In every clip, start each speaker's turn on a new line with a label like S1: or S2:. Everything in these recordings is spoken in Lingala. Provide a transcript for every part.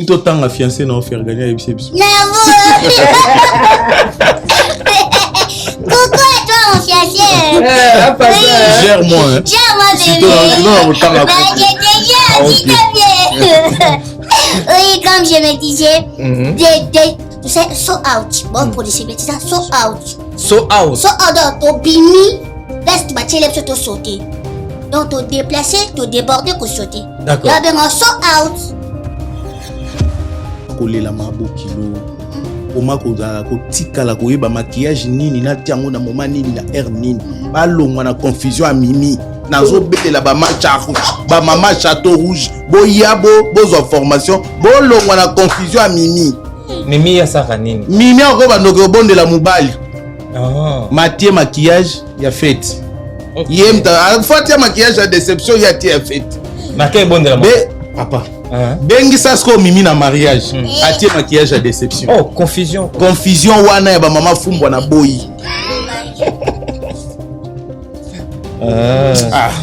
S1: Tout temps à fiancé non faire gagner avec ses bisous.
S2: Coucou à toi mon fiancé.
S1: Gère-moi.
S2: Gère-moi bébé. Oui, comme je me disais, tu sais, so out. Bon pour les bêtises, so out.
S3: So out.
S2: So out dans ton bini, laisse tu bâtir les choses sauter. Donc tu déplacer, tu déborder pour sauter.
S3: D'accord.
S2: Là ben so out.
S1: Coller la mabo kilo. Oma ko tika la ko yeba maquillage nini na tiango na moment nini na air nini. Ba longwa na confusion a mimi. Nazo betela ba matcha ba mama château rouge. Bo yabo bozo formation, bo longwa na confusion a mimi.
S3: Mimi ya saka nini?
S1: Mimi ako ba ndoko bonde la mobali.
S3: Ah.
S1: Matie maquillage ya fête.
S3: Okay.
S1: Yemta fois ya maquillage ya déception ya tie fête.
S3: Maquillage bonde la
S1: Be papa. Bengi sasko mimi na mariage. Atie maquillage à déception.
S3: Oh, confusion.
S1: Confusion wana ya ba mama fumbwa na boyi.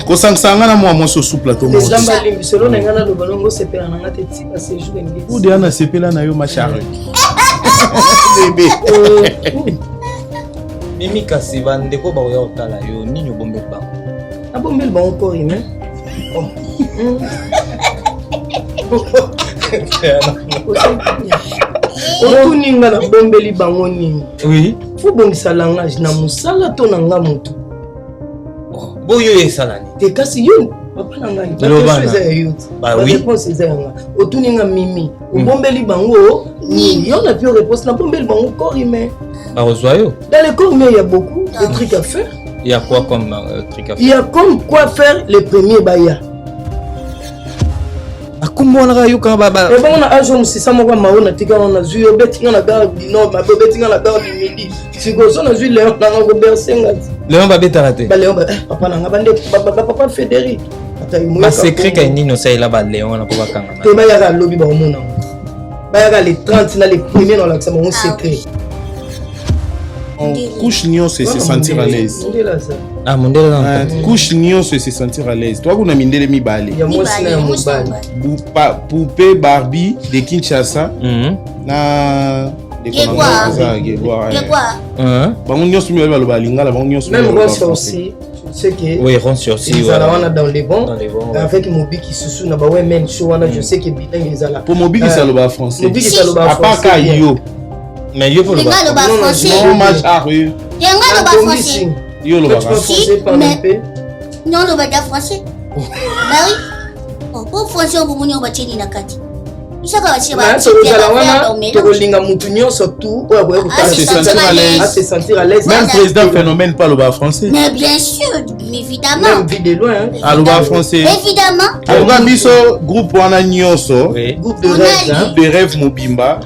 S1: Kosanganga na mwa moso souple to mo.
S4: Lamba limbi solo na ngana lo balongo sepela na ngate tika séjour ngi.
S1: Ou de ana sepela na yo ma charrue. Bébé.
S3: Mimi kasi bandeko ba yo tala yo nini bombe ba.
S4: Abombel ba encore ime. Otuninga na bombeli bango nini?
S3: Oui.
S4: Faut bongisa langage na musala to na nga mutu.
S3: Boyo esalani.
S4: Te kasi yo papa na nga.
S3: Bah oui.
S4: Réponse ezanga. Otuninga mimi. Obombeli bango ni yo na plus réponse na bombeli bango corps humain.
S3: Bah ozoyo.
S4: Dans le corps humain il y a beaucoup de trucs à faire.
S3: Il y a quoi comme truc à faire?
S4: Il y a comme quoi faire les premiers baya.
S3: Akumona yo ka baba.
S4: Et bon on a ajo musisa moko maona tika on a zu betinga na gare du nord ma betinga na gare du midi. Si go so na zu Léon na go bersenga.
S3: Léon ba betala te.
S4: Ba Léon ba papa na ngabande papa Frédéric.
S3: Ba secret ka nini no sai la ba Léon na ko bakanga.
S4: Te ba ya ga lobby ba omona. Ba ya ga les 30 na les premiers dans l'accès mon secret.
S1: On couche nion se sentir à l'aise.
S3: Ah mondela na.
S1: Couche nion se sentir à l'aise. Toi kuna mindele mibale.
S4: Ya mosi na mobali.
S1: Poupée Barbie de Kinshasa. Na
S2: Gébois.
S1: Bango nyonso mi ba loba lingala bango nyonso.
S4: Même Ron aussi. C'est que
S3: oui, Ron aussi.
S4: Ils ont dans les bons. Avec Mobi qui se souvient na ba ouais même show je sais que bilingue ils ont là.
S1: Pour Mobi qui ça le ba français.
S4: Mobi qui ça le ba
S1: français. À part Kayo.
S3: Mais yo pour le
S2: français.
S1: Non match à rue.
S2: Yo nga le français.
S1: Yo le
S4: français par MP.
S2: Non le ba français. Bah oui. Oh pour français on bumuni on ba tini na kati. Isaka ba chiba.
S4: Tokolinga mutu nyonso tout se sentir à l'aise.
S1: Même président phénomène pas le ba français.
S2: Mais bien sûr, évidemment.
S4: Même vu de loin.
S1: Ah le ba français.
S2: Évidemment.
S1: Alors biso groupe wana nyonso.
S4: Groupe de
S1: rêve Mobimba.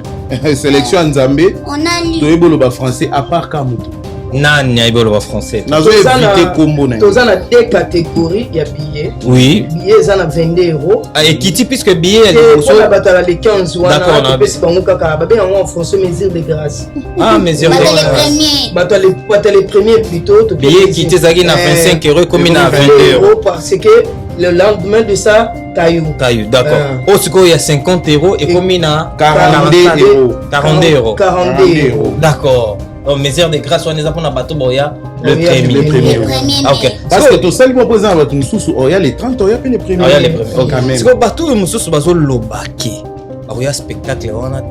S1: Sélection Nzambe.
S2: On a lu.
S1: Toyebo le ba français à part Kamutu.
S3: Nani aibo le ba français.
S1: Nazo éviter combo na.
S4: Toza na deux catégories ya billets.
S3: Oui.
S4: Billets ça na 22 €.
S3: Ah et qui puisque billet elle
S4: est la bataille les 15 wana.
S3: D'accord.
S4: On peut se bango kaka ba bien en français mesure de grâce.
S3: Ah mesure de grâce.
S4: Bataille les premiers plutôt.
S3: Billet qui était zagi na 25 € comme na 22 €
S4: parce que le lendemain de ça Caillou,
S3: d'accord. Au secours, il y a 50 € et combien na
S1: 42 €.
S3: 42 €.
S4: 42 €.
S3: D'accord. Donc, mesure de grâce, on est à pour bateau boya le premier.
S2: Ok.
S1: Parce que tout ça, il va présenter votre sous il y a les 30 €, il y a les premiers.
S3: Il y a les premiers.
S1: Quand même.
S3: Parce que bateau le sous bateau lobaki. Il y a spectacle on a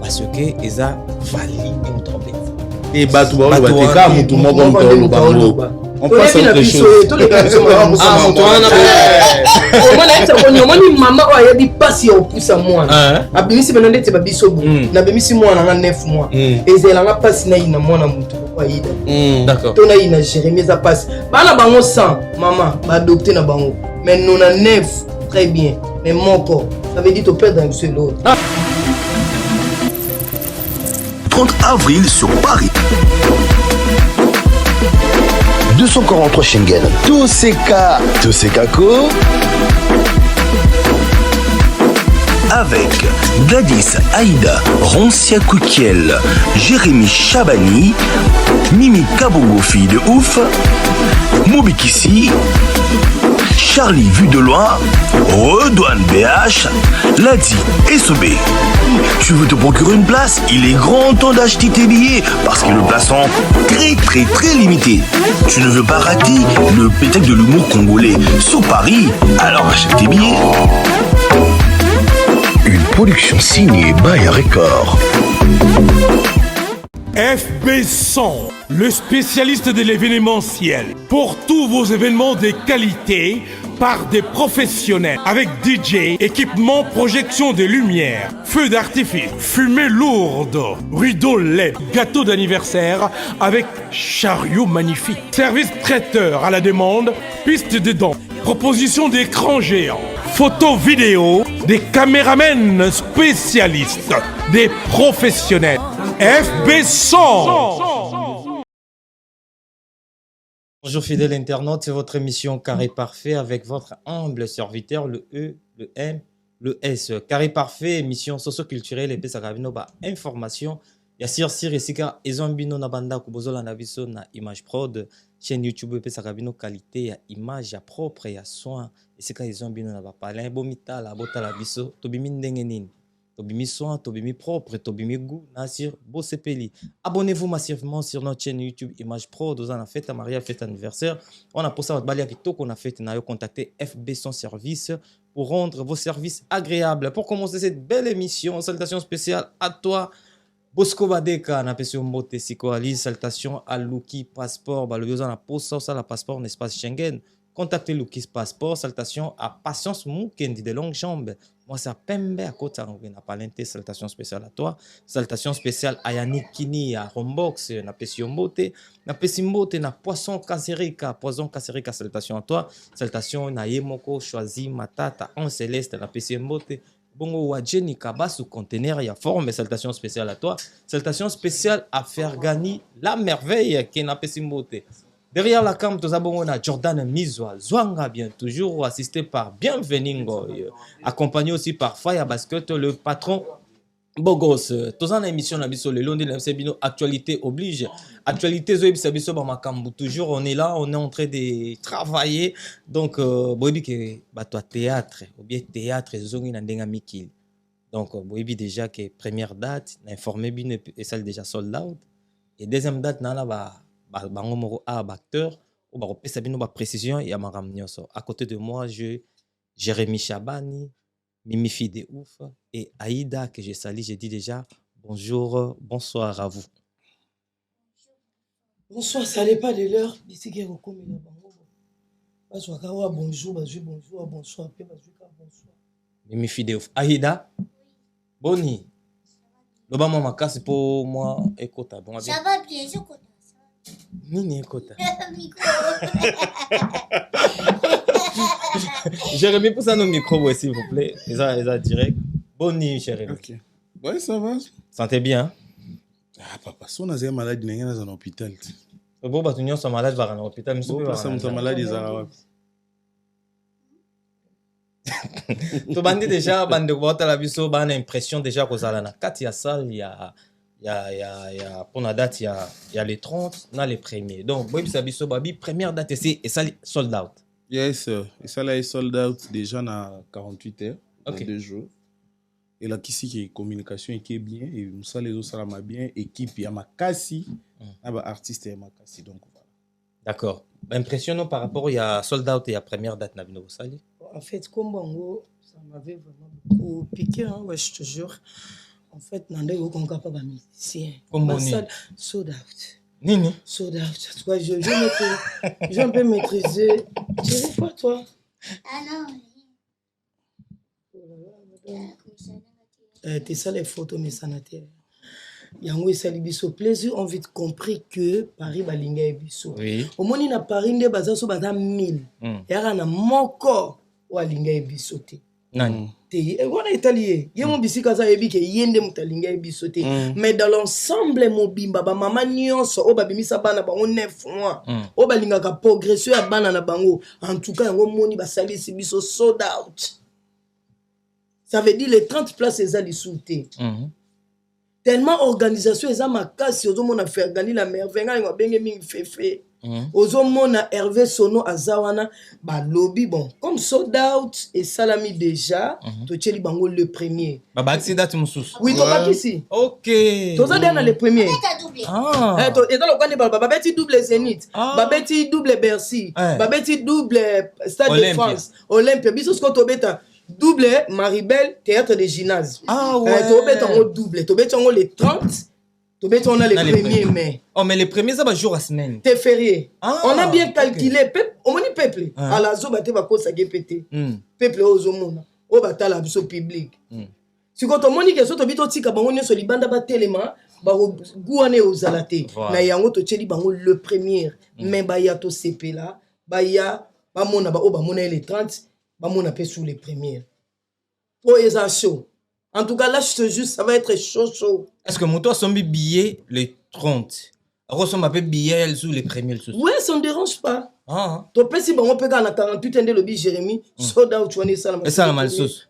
S3: parce que ils a validé une trompette.
S1: Et bateau ba te ka mutu moko mto bango. On passe à autre chose.
S3: Ah,
S4: on maman a dit pas si on pousse à moi. Abimisi benande te babiso bu. Na bimisi moi na 9 mois. Et zelanga passe na ina mwana mutu kwa ida.
S3: D'accord.
S4: Tona ina Jérémie za passe. Bana bango 100 maman ba adopter na bango. Mais nous na 9 très bien. Mais mon corps ça veut dire to perdre un seul l'autre.
S5: 30 avril sur Paris. 243 Schengen. Tous ces Kako. Avec Gladys Aïda Roncia Koukiel, Jérémy Chabani, Mimi Kabongo fille de ouf, Mobikissi, Charlie vu de loin, Redouane BH, Ladi et Sobé. Tu veux te procurer une place? Il est grand temps d'acheter tes billets parce que le place sont très limité. Tu ne veux pas rater le spectacle de l'humour congolais sur Paris? Alors achète tes billets. Une production signée Bayer Record.
S6: FB100, le spécialiste de l'événementiel. Pour tous vos événements de qualité, par des professionnels, avec DJ, équipement, projection de lumière, feux d'artifice, fumée lourde, rideau LED, gâteau d'anniversaire avec chariot magnifique, service traiteur à la demande, piste de danse, proposition d'écran géant, photo vidéo, des caméramens spécialistes, des professionnels. FB100.
S3: Bonjour fidèles internautes, c'est votre émission Carré Parfait avec votre humble serviteur, le E, le M, le S. Carré Parfait, émission socio-culturelle et pesakabino ba information. Ya sir esika ezombino na banda kubozola na biso na Image Prod, chaîne YouTube et pesakabino qualité ya image ya propre ya soin. Esika ezombino na ba palin bomita la botala biso, tobimi ndenge nini. Tobimi soin, tobimi propre, tobimi goût, nasir, beau sepeli. Abonnez-vous massivement sur notre chaîne YouTube Image Pro. Nous avons fête à Maria, fête anniversaire. On a posé votre balia qui qu'on a fait, on a contacté FB100 Service pour rendre vos services agréables. Pour commencer cette belle émission, salutations spéciales à toi, Bosco Badeka, na pesio mbote sikoali, salutations à Luki Passport, le besoin na posa ça la passeport n'espace Schengen. Contactez Luki Passport, salutations à Patience Moukendi de longues jambes. Moi, c'est à Pembe à côté de la Palente. Salutations spéciales à toi. Salutations spéciales à Yannick Kini, à Rombox, na Pessimbote. Na Pessimbote, na Poisson Caserica. Poisson Caserica, salutations à toi. Salutations à Yemoko, Choisi, Matata, En Céleste, na Pessimbote. Bongo Wadjeni, Kabasu, Conteneur, il y a forme. Salutations spéciales à toi. Salutations spéciales à Fergani, la merveille qui est na Pessimbote. Derrière la cam, nous avons Jordan Mizwa, Zwanga, bien toujours, assisté par Bienveningo, accompagné aussi par Faya Basket, le patron Bogos. Tous en émission, le lundi, actualité oblige. Actualité, toujours, on est là, on est en train de travailler. Donc, boibi que toi théâtre, ou bien théâtre, zongi na ndenga mikil. Donc, boibi déjà que première date, informé bien et celle déjà sold out. Et deuxième date, na ba bango moko a acteur ou ba pesa bino ba précision ya maram nyoso. À côté de moi, j'ai Jérémy Chabani, Mimi Fille de ouf et Aïda que je salue. J'ai dit déjà bonjour, bonsoir à vous.
S4: Bonsoir, ça n'est pas de l'heure. Ici qui est reconnu là bango. Bonjour, bonjour, bonjour, bonsoir, bonsoir.
S3: Mimi Fille de ouf. Aïda, boni. Loba mama kasi pour moi écoute bon.
S2: Ça va bien, je connais.
S3: Nini écoute. Jérémy, pour ça nos micros, s'il vous plaît. Ils ont direct. Bonne nuit, Jérémy.
S1: Ok. Ouais, ça va.
S3: Sentez bien.
S1: Ah, papa, si on a un malade, il y a un hôpital.
S3: Bon, bah, tu n'es pas malade, va à l'hôpital. Mais
S1: bon, ça, on malade, ils ont.
S3: Tu bandis déjà, bande de boîte à la biso, ban impression déjà qu'aux alana. Quand il y a ça, il y a pour la date, il y a les 30, on a les premiers. Donc, oui, ça biso babi première date ici et ça sold out.
S1: Yes, et ça là est sold out déjà dans 48 heures,
S3: okay.
S1: Dans 2 jours. Et là, ici, qui est communication qui est bien, et nous ça les autres ça m'a bien, équipe, il y a ma cassi, artiste et ma cassi, donc voilà.
S3: D'accord. Impressionnant par rapport, il y a sold out et il y a première date, Nabino Sali.
S4: En fait, comme Bango, ça m'avait vraiment beaucoup piqué, hein, ouais, je te jure. En fait, Nandé, on n'est pas musicien.
S3: Comme on
S4: sold out.
S3: Nini?
S4: Sold out. Toi, je un peu maîtriser. Tu sais quoi, toi?
S2: Ah non.
S4: T'es ça les photos, mais ça n'a pas. Yango esali biso plaisir, on vite compris que Paris balinga e biso.
S3: Oui.
S4: Au moins na Paris nde baza so baza 1000. Yara na moko wa linga e biso te.
S3: Nani?
S4: Te wana italien. Ye mo bisika za yebi ke yende mutalinga e biso te. Mais dans l'ensemble mobimba ba mama nyonso o babimisa bana bango 9 mois. O balinga ka progression ya bana na bango. En tout cas yango moni basali si biso sold out. Ça veut dire les 30 places ezali souté. Tellement organisation eza makasi ozo mona faire gagner la merveille nga benge mingi fefe ozomona Hervé Sono azawana balobi bon comme sold out et salami déjà totieli bango le premier
S3: Babaki date mususu.
S4: oui tobaki si
S3: OK.
S4: toza déjà le premier
S2: T'as doublé.
S3: Ah.
S4: et dans le coin de babeti double Zénith babeti double Bercy babeti double Stade de France Olympia biso sko tobeta double Maribel théâtre de gymnase tobeta ngo double tobeta ngo les 30 tobeta on a les premiers mai.
S3: Oh mais les premiers ça va jour à semaine.
S4: T'es férié. On a bien calculé on moni peuple à la zo bate ba ko sa gepete. Peuple ozomona o batala biso public. Si quand on moni que so tobito tika bango nyoso libanda ba telema ba guane ozalate na yango to tcheli bango le premier mais ba ya to CP là ba ya ba mona ba o ba mona les 30 ba mona pe sous les premières. Pour eza chaud. En tout cas là je te jure ça va être chaud.
S3: Est-ce que mon toi sombi billet les 30? Ressemble un peu billet sous les premiers.
S4: Ouais, ça ne dérange pas. Tu peux si on peut gagner 48 ans de lobby Jérémy, sold out tu vois ça.
S3: Et ça la mal sauce.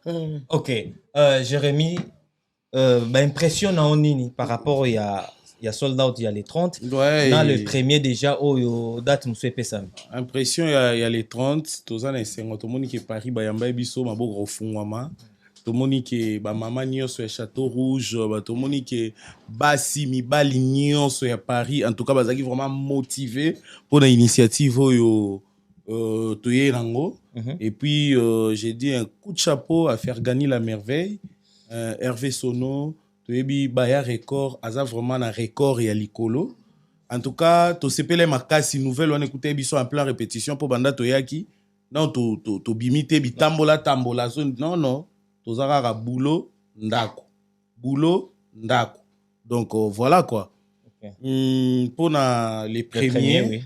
S3: OK. Jérémy impression na onini par rapport il y a sold out il y a les 30.
S1: Ouais.
S3: Dans le premier déjà au date monsieur pesam.
S1: Impression il y a les 30, toza na 50 to moni ke Paris bayamba biso maboko refungwama. Tomoni ke ba mama nyonso ya Château Rouge, ba tomoni ke basi mibali nyonso ya Paris, en tout cas bazaki vraiment motivé pour l'initiative oyo toye rango. Et puis j'ai dit un coup de chapeau à faire gagner la merveille. Hervé Sono, toyebi baya record, aza vraiment un record ya likolo. En tout cas, to sepele makasi nouvelle on écoutait biso en plein répétition pour banda toyaki. Non to bimite bitambola tambola non. Tozara boulot ndako. Donc voilà quoi. Pour les premiers,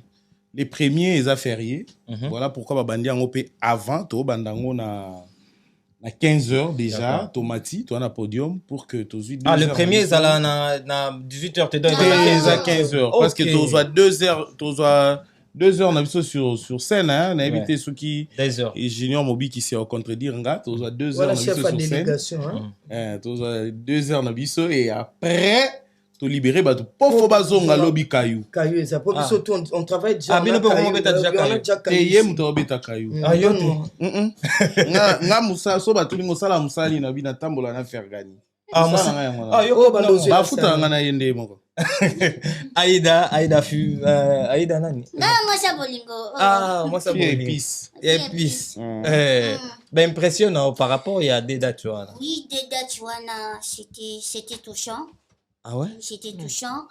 S1: les premiers ils a férié. Voilà pourquoi babandi en op avant to bandango na 15h déjà tomati toi na podium pour que tu
S3: le premier ça là na 18h te donne
S1: 15h parce que tu as 2h 2 heures on a vu sur scène hein on a évité ceux qui
S3: 2 heures
S1: et Junior Mobi qui s'est contredire nga tu as 2 heures
S4: on a
S1: vu sur
S4: scène
S1: tu as 2 heures on a vu et après tu libéré bah tu pauvre bazonga lobby caillou
S4: ça peut surtout on travaille déjà
S3: bien pour comment beta déjà caillou
S1: et yem to beta caillou
S3: yote
S1: nga musa so ba tuli musala musali na bina tambola na faire gagner bafuta nga na yende moko
S3: Aïda nani?
S2: Moi ça bolingo.
S3: Moi ça bolingo. Épice. Impressionnant par rapport il y a des dates.
S2: Oui, des dates c'était touchant.
S3: Ah ouais?
S2: C'était touchant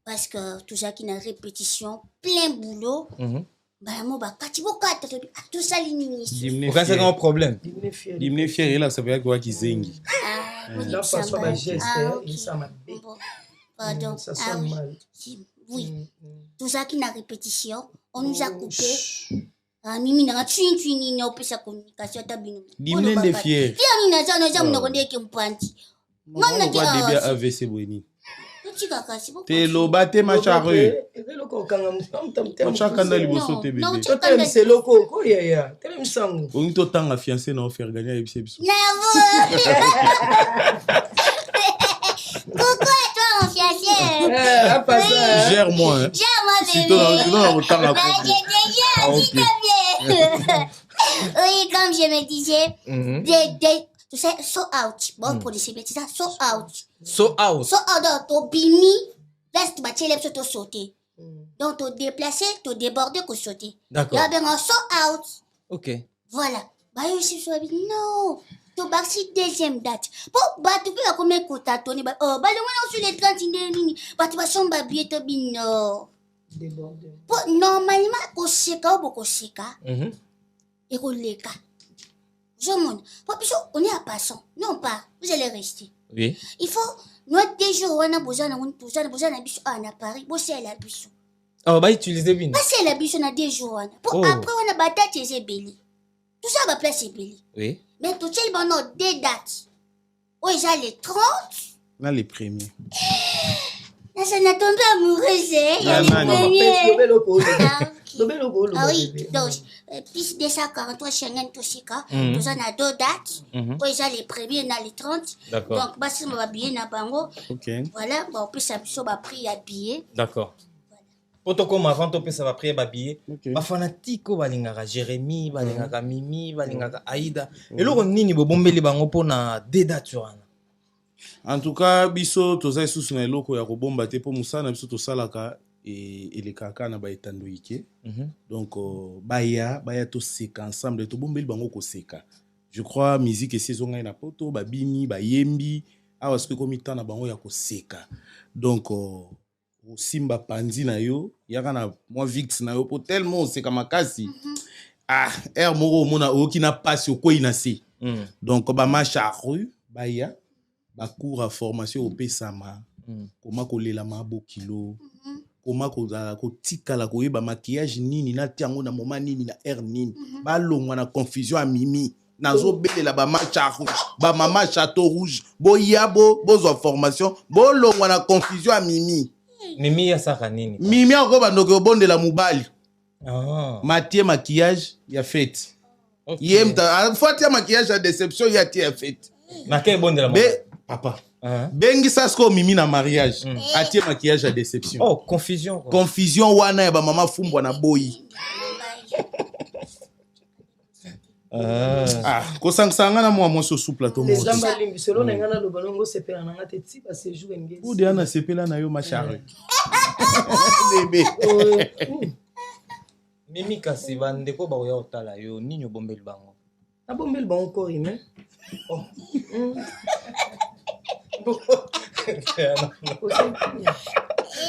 S2: parce que tout ça qui n'a répétition, plein boulot. Bah moi bah katibokata tout ça l'initiative.
S3: Pourquoi c'est un problème?
S1: Dimne fier là ça veut dire quoi qui zengi.
S4: Là François ba geste et ça m'a dit.
S2: Pardon.
S4: Ça sonne mal.
S2: Oui. Tout ça qui n'a répétition, on nous a coupé. Mimi na twin ni opé sa communication tabino.
S1: Dimne de fier.
S2: Fier ni na ça no konde ke mpanti.
S1: Non na débia AVC Bweni.
S2: Tu kaka c'est bon.
S1: Te loba te macharu.
S4: Eloko kanga mtam.
S1: Machaka na liboso te bébé.
S4: Totem c'est loko ko ya. Tele msangu.
S1: On to tanga fiancé na faire gagner ABC biso.
S2: Coucou à toi mon fiancé.
S1: Gère-moi hein.
S2: Gère-moi
S1: Si toi dans autant la
S2: oui, comme je me disais, tu sais, so out. Bon, pour les c'est ça, so out.
S3: So out.
S2: So out, to bimi, reste battre les to sauter. Donc, to déplacer, to déborder, que sauter.
S3: D'accord.
S2: Là, ben, so out.
S3: Ok.
S2: Voilà. Bah, je suis non. To baxi deuxième date. Pour battre, tu peux combien de temps tourner. Bah, le moins sur les 30 lignes. Bah, tu vas somber bien, to bino.
S4: Déborder.
S2: Normalement, au seka, beaucoup seka. Et au leka. Je monte. On est à passant. Non pas. Vous allez rester.
S3: Oui.
S2: Il faut. Nous, des jours, on a besoin de biso à Paris. Bon, c'est la biso.
S3: Oh, bah, utiliser bien.
S2: Pas c'est la biso, on a des jours. Pour après, on a battu et belli. Tout ça va placer belli.
S3: Oui.
S2: Mais tout ça, il va avoir des dates. Oh, il y a les 30.
S1: Là, les premiers.
S2: Là, ça n'a tombé amoureuse. Il y a les premiers. Ah oui, donc, plus de 143 Schengen, tout ça, nous en a 2 dates. Quand ils ont les premiers, on a les 30.
S3: D'accord.
S2: Donc, bah, si on va bien à Bango,
S1: Ok.
S2: voilà, bah, on peut s'habiller, on va prier à billet.
S3: D'accord. Poto comme avant to pesa ba prier ba billet.
S1: Ok.
S3: Ba fanatiko balingaka Jérémy, balingaka Mimi, balingaka Aïda. Et loko nini bobombeli bango pona date wana.
S1: En tout cas, biso toza sous na eloko ya kobomba te po musana biso tosalaka elekaka na ba etando ike. Donc baya to seka ensemble to bombeli bango ko seka. Je crois musique et saison na poto ba bini ba yembi awa ce que comme temps na bango ya ko seka. Donc simba panzi na yo yaka na moi vix na yo po tellement seka makasi. Moko mona okina passe ko inasi. Donc ba marcha rue baya ba cours à formation au pesama. Comment kolela mabo kilo. Comment ko tikala ko yeba maquillage nini na tiango na moment nini na nini. Ba longwa na confusion a mimi. Nazo belela ba marcha rouge, ba mama château rouge, bo yabo, bozo formation, bo longwa na confusion a mimi.
S3: Mimi ya saka nini?
S1: Mimi ako bandoke bonde la mubali. Matie maquillage ya fête. Yemta, faut tia maquillage à déception ya tia fête.
S3: Na quel bonde la mubali?
S1: Papa. Bengi sasko mimi na mariage. Atie maquillage à déception.
S3: Oh, confusion.
S1: Confusion wana ya ba mama fumbwa na boyi. Kosanganga na moi so sous plateau mo.
S4: Les jambes limbi selon ngana lo balongo sepela na ngate ti ba séjour ngezi.
S1: Ou de ana sepela na yo ma charrue. Bébé.
S3: Mimi kasi bandeko ba oya otala yo nini bombeli bango.
S4: Na bombeli bango ko ime.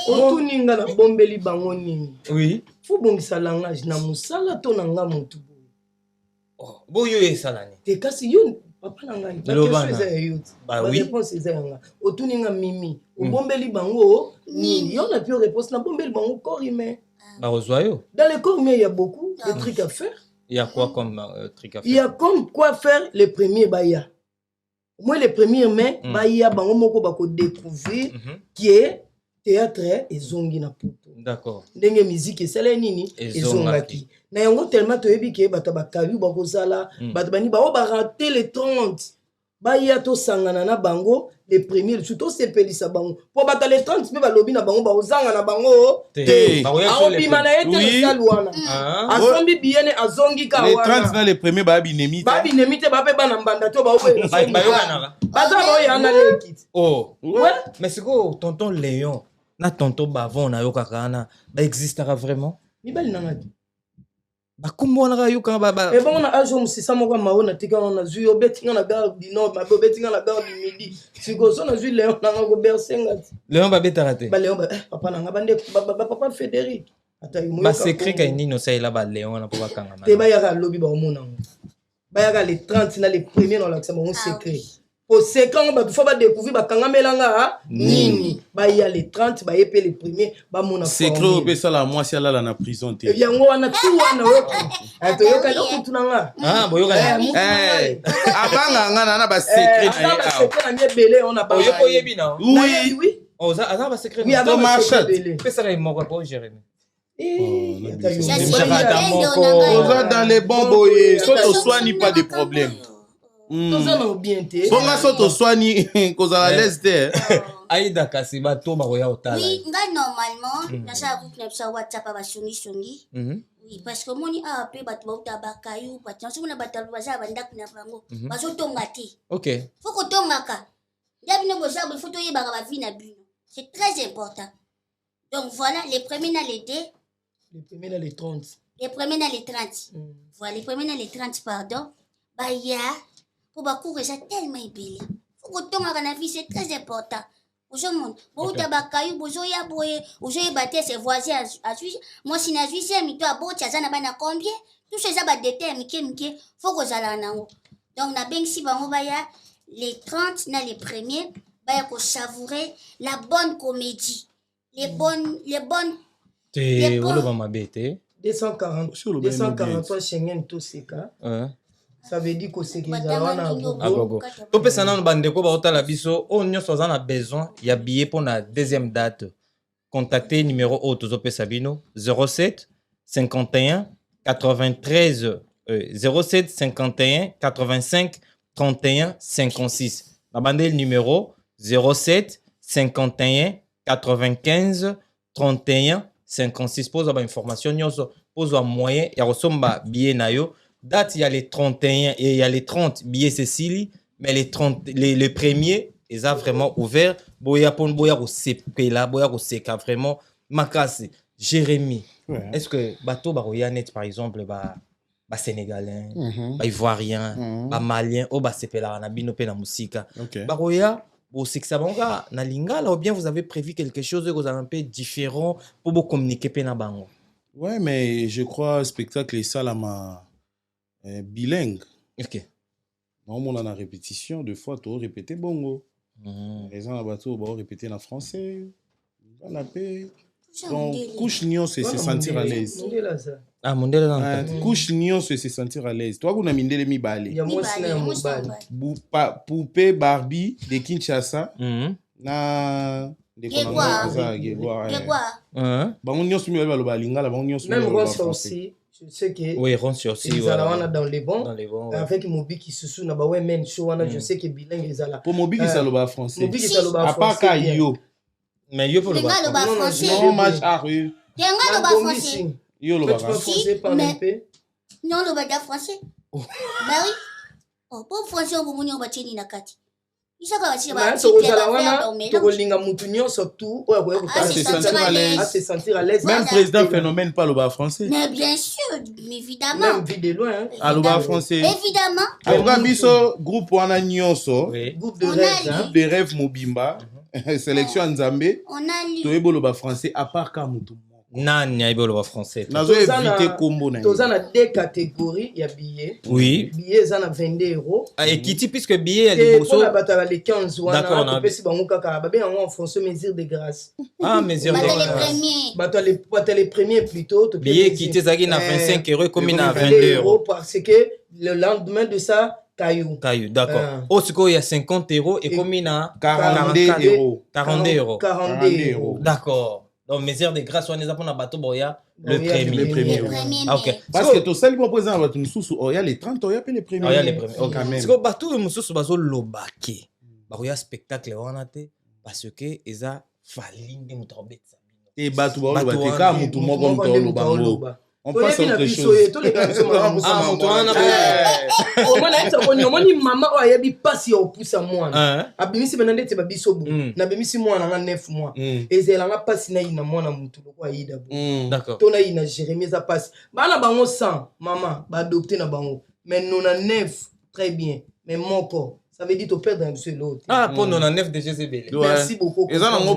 S4: Otuninga na bombeli bango nini?
S3: Oui.
S4: Fu bongisa langage na musala to na nga mutu.
S3: Boyo esalani.
S4: Te kasi yo papa na ngai. Ba réponse eza nga. Otuninga mimi. Obombeli bango nini? Yo na plus réponse na bombeli bango corps humain.
S3: Ba rezoyo.
S4: Dans le corps humain, il y a beaucoup de trucs à faire.
S3: Il y a quoi comme truc à faire?
S4: Il y a comme quoi faire les premiers baya. Moi les premiers mais baya bango moko bako découvrir qui est théâtre et zongi na poto.
S3: D'accord.
S4: Ndenge musique et sala nini et zongaki. Na yango tellement to yebi ke bata bakabi bako sala bata bani ba o ba rater les 30. Baya to sangana na bango les premiers surtout c'est pelisa bango. Po bata les 30 pe ba lobi na bango ba ozanga na bango te. A bima na ete saluana. Azombi biene azongi ka wana.
S1: Les 30 na les premiers ba binemi.
S4: Ba binemi te ba pe ba na mbanda to ba o.
S3: Ba yokanaka.
S4: Baza ba ya na le kit.
S3: Oh. Mais c'est quoi tonton Léon? Na tonton Bavon na yokaka na ba existera vraiment?
S4: Ni bali na ngati.
S3: Ba kumbo na yoka ba.
S4: E bon na ajo musisa moko maona tika na zui obetinga na gare du nord, ma obetinga na gare du midi. Siko so na zui Léon na ngo bersenga.
S3: Léon ba beta raté.
S4: Ba Léon ba papa na ngabande papa Frédéric. Ata yimo.
S3: Ba secret ka nino sa ila ba Léon na po ba kanga.
S4: Te ba ya ka lobby ba omona. Ba ya ka les 30 na les premiers dans l'accès mon secret. Au second, il faut découvrir nini. Bah, il y a les 30, bah, et les premiers, bah, mon
S1: c'est que ça la moi si elle a la prison.
S4: Et bien, on a tout, on a tout, on a
S3: ah, bon,
S1: avant, ba secret.
S4: On a pas
S3: oui,
S4: oui.
S3: Oh, ça a pas secret.
S4: Oui, avant,
S3: fais ça, il m'a pas Jérémy.
S1: Dans les bons boys, soit soigne pas de problème.
S2: Bon,
S1: soto soigni cause à l'aise de
S3: Aïda kasi bato ba roya otala.
S2: Oui, nga normalement, na sa groupe na sa WhatsApp ba songi. Oui, parce que moni a pe bato ba utabakayu, bato so na bato ba za banda kuna bango. Bazo tonga ti.
S3: OK.
S2: Faut ko tonga ka. Ndabi no boza bo photo yeba ba vie na bino. C'est très important. Donc voilà, les premiers na les deux,
S4: les premiers na les 30.
S2: Les premiers na les 30. Voilà, les premiers na les 30 pardon. Bah ya pour bakour ça tellement ébélé. Faut que ton na vie c'est très important. Bonjour monde. Bon tabakayu bozo ya boye, ozo yebate ses voisins à Suisse. Moi si na Suisse mi to abo tchaza na bana combien? Tout ces ba déterminer faut que ça la nango. Donc na ben si bango ba ya les 30 na les premiers, ba ya ko savourer la bonne comédie. Les bonnes
S3: Te wolo ba mabete
S4: 243 Schengen tout c'est cas. Ça veut dire que c'est qu'ils ont
S3: agogo. To pesa na bandeko ba otala biso o nyonso za na besoin ya billet pour la deuxième date. Contactez numéro auto zo pesa bino 07 51 93 07 51 85 31 56. La bande numéro 07 51 95 31 56 pose ba information nyonso pose un moyen ya resomba billet na yo date il y a les 31 et il y a les 30 billets Cécilie mais les 30 les premiers ils ont vraiment ouvert boya pon boya ko sepela boya ko seka vraiment makasi Jérémy est-ce que bateau ba roya net par exemple ba sénégalais ba ivoirien ba malien o ba sepela na bino pe na musika ba roya bon, c'est que ça va na lingala ou bien vous avez prévu quelque chose que vous avez un peu différent pour vous communiquer pe na bango.
S1: Ouais, mais je crois spectacle et ça là bilingue.
S3: OK.
S1: Non, on a la répétition deux fois tu répéter bongo. Les gens là-bas tu vas répéter en français. Dans la paix. Donc couche nion c'est se sentir à l'aise.
S3: Ah mondele na
S1: couche nion c'est se sentir à l'aise. Toi kuna mindele mi balé.
S4: Ya moi sina ya mobali.
S1: Poupée Barbie de Kinshasa. Na de Bango nyonso mi baloba lingala bango nyonso.
S4: Même Ronce aussi. Je sais que
S3: oui, Ronce aussi
S4: ils sont dans les bons avec Mobi qui se souvient ba ouais men show je sais que bilingue ils là.
S1: Pour Mobi qui saloba français.
S4: Mobi qui saloba français.
S1: À part Kayo.
S3: Mais yo pour le
S2: français.
S1: Non match à rue.
S2: Yenga le français.
S1: Yo le
S4: français parle un peu.
S2: Non le bas français. Bah oui. Oh pour français on va ba cheni na kati. Isaka ba chiba.
S4: Tokolinga mutu nyonso tout se sentir à l'aise.
S1: Même président phénomène pas le bas français.
S2: Mais bien sûr, évidemment.
S4: Même vu de loin.
S1: Le bas français.
S2: Évidemment.
S1: Alors biso groupe wana nyonso.
S4: Groupe de
S1: rêve Mobimba. Sélection Nzambe.
S2: On a lu.
S1: Toyebo le bas français à part Kamutu.
S3: Nani aibo le français.
S1: Nazo éviter combo na.
S4: Tozana deux catégories ya billets.
S3: Oui.
S4: Billets zana 22 €.
S3: Et qui puisque billet est
S4: pour la bataille les 15 wana.
S3: D'accord,
S4: on a pesi bango kaka ba bien en français mesure de grâce.
S3: Ah mesure de
S4: grâce. Les premiers plutôt.
S3: Billet qui était zagi na 25 € comme na 22 €
S4: parce que le lendemain de ça Caillou,
S3: d'accord. Au secours, il y a 50 € et comme il a
S1: 42 €.
S3: 42 €. D'accord. Donc, mesure de grâce, on est à bateau boya le premier. OK.
S1: Parce que tout ça, il va poser un bateau sous il y a les 30 €, il y a les premiers.
S3: Il y a les premiers. OK. Parce que bateau et mususu bazo lobake. Ba ya spectacle on a té parce que eza falinde mutabet sabino.
S1: Et bateau ba lobate ka mutu moko mto bango. On passe à autre chose.
S4: Omoni mama o ayebi pasi ya opusa mwana abimisi bana ndete babiso bu na bimisi mwana nga 9 mois ezela nga pasi na ina mwana mutu loko ayida bu
S3: d'accord
S4: to na ina Jérémy za pasi bana bango 100 mama ba adopter na bango mais 99 très bien mais moko ça veut dire to perdre un seul l'autre.
S3: Ah pour 99 déjà c'est belle.
S4: Merci beaucoup.
S1: Et ça non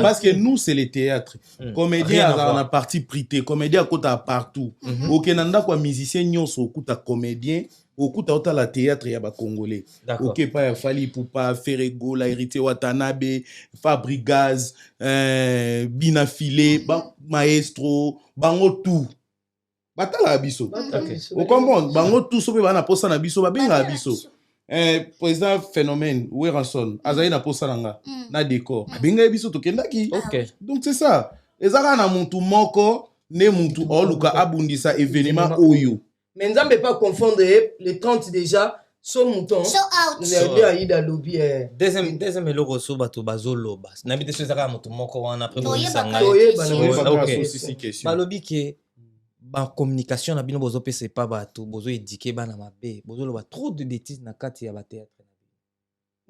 S1: parce que nous c'est le théâtre. Comédien on a parti prité, comédien kota partout. OK nanda kwa musicien nyonso okuta comédien, okuta ota la théâtre ya ba congolais. OK pas ya Fally Ipupa, Ferrego, la Hérité Watanabe, Fabrigaz, Bina Filé, Maestro, bango tout. Batala biso. Vous comprenez? Bango tout sope bana posa na biso, babenga biso. Président phénomène, Weranson, Azaï na posa nanga, na décor. Babenga biso to kendaki.
S3: OK.
S1: Donc c'est ça. Ezaka na muntu moko, ne muntu oluka abundisa événement oyo.
S4: Mais nzambe pas confondre les 30 déjà. So mouton.
S2: So out.
S3: Deuxième eloko so bato bazoloba. Na bité so ezaka mutu moko wana après mo sanga. Balobi ke ba communication na bino bozo pese pa bato bozo éduquer bana mabe bozo loba trop de bêtises na kati ya ba théâtre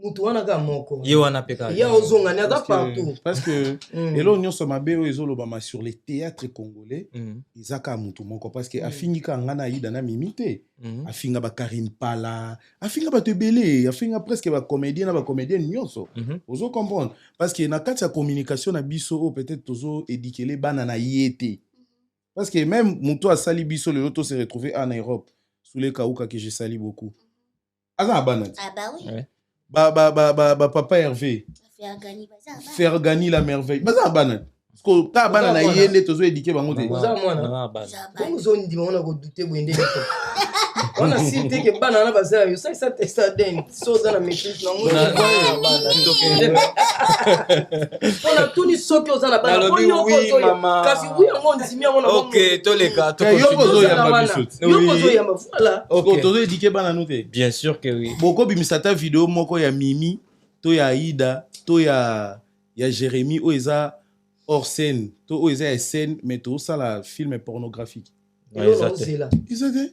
S4: mutu wana ka moko
S3: ye wana peka
S4: ya ozonga na partout
S1: parce que elo nyonso mabe o ezoloba ma sur les théâtres congolais izaka mutu moko parce que afinika ngana ida na mimité afinga ba Karine Pala afinga ba tebele afinga presque ba comédien na ba comédienne nyonso ozo comprendre parce que na kati ya communication na biso peut-être tozo éduquer les bana na yété. Parce que même Mouto a sali biso le loto s'est retrouvé en Europe sous les Kaouka que j'ai sali beaucoup. Ah bah
S2: oui.
S1: Papa Hervé. Faire gagner la merveille. Baza banane. Parce que ta banane na yende tozo éduquer bango te.
S4: Baza mwana. Comme zone di on a ko douter boende. On a cité que banana baza yo ça testa den. So za na maîtrise na ngona. On a tout ni so que za na banana.
S3: Oui maman.
S4: Kasi oui on ndimi on a.
S3: OK tous les cas to
S1: yo kozo ya babisut.
S4: Yo kozo ya voilà.
S1: OK tozo éduquer banana te.
S3: Bien sûr que oui.
S1: Boko bimisata vidéo moko ya Mimi to ya Aïda to ya Jérémy o eza hors scène to eza scène mais to ça la film pornographique
S4: ezela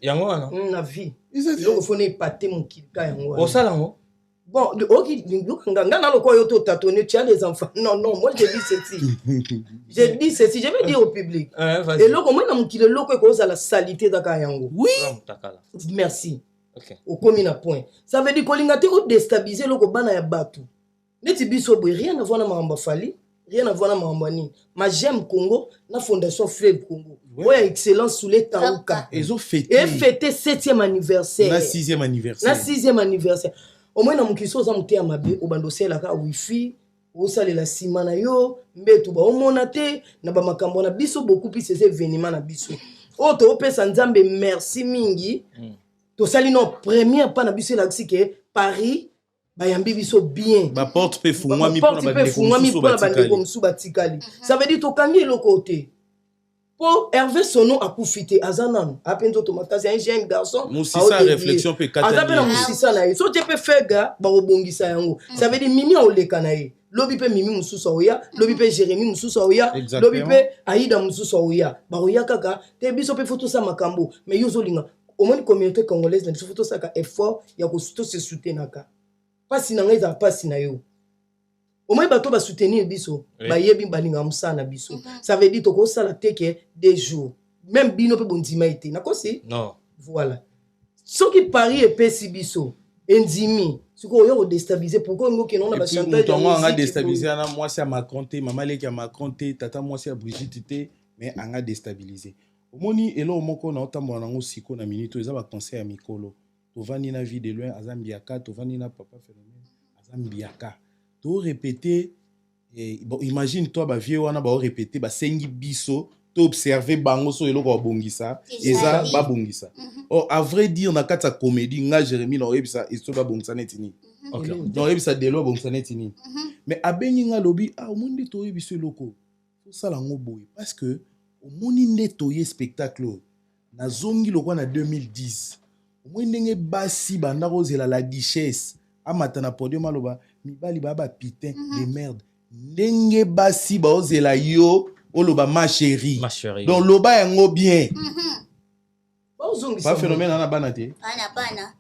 S3: yango wana
S4: na vie eloko fona epate mokilika yango
S3: osala yango
S4: bon nga na loko yo to tatone tu as les enfants non moi je dis ceci je vais dire au public eloko moi na mokili eloko ekozala salité daka yango
S1: oui
S4: merci okomi na point ça veut dire kolinga te odestabiliser eloko bana ya bato neti biso boye rien à voir na makambo fali rien à voir na makambo nini ma j'aime Congo na fondation Fleuve Congo ouais excellence sous les Taouka
S1: ils ont fêté
S4: 7e anniversaire
S1: na 6e anniversaire
S4: au moins na mukiso za muté ya mabe obandosela ka wifi osalela sima na yo mbeto ba omona te na ba makambo na biso beaucoup plus ces événements na biso o to pesa nzambe merci mingi to sali no première pa na biso la que Paris bayambi biso bien
S1: ba porte pe fungwa mi pona ba ndeko
S4: musu batikali ça veut dire to kangi le côté pour Hervé Sono akufite azanan apenzo tomatasi un jeune garçon
S1: musisa réflexion pe katani
S4: azapena musisa na ye so te pe fega ba obongisa yango ça veut dire mimi oleka na ye lobi pe mimi mususa oya lobi pe Jérémy mususa oya lobi pe Aïda mususa oya ba oya kaka te biso pe photo sa makambo mais yo zolinga au moins communauté congolaise na biso photo sa ka effort ya ko se soutenaka pasi na ngai za pasi na yo au moins bato ba soutenir biso ba yebi balinga musana biso ça veut dire to ko sala teke des jours même bino pe bondima été na ko si
S3: non
S4: voilà ce qui Paris et pesi biso endimi ce ko yo déstabiliser pourquoi ngo kenon na ba chantage
S1: to nga déstabiliser na moi c'est Macron te mama leki ya Macron te tata moi c'est Brigitte te mais anga déstabiliser omoni elo moko na otambola nango siko na minute eza ba conseil ya mikolo to vani na vie de loin azambiaka to vani na papa phénomène azambiaka to répéter bon imagine toi ba vieux wana ba répéter ba sengi biso to observer bango so eloko bongisa eza ba bongisa or à vrai dire na kata comédie nga Jérémy na ebisa eso ba bongisa netini OK donc ebisa delo bongisa netini mais abengi nga lobi ah omundi to ebiso eloko to sala ngo boy parce que omoni ndeto ye spectacle na zongi lokwa na 2010 omoni ndenge basi banda kozela la duchesse amata na podium aloba mibali baba pitin de merde ndenge basi baozela yo oloba ma chérie donc loba yango bien pas phénomène ana bana te
S2: ana bana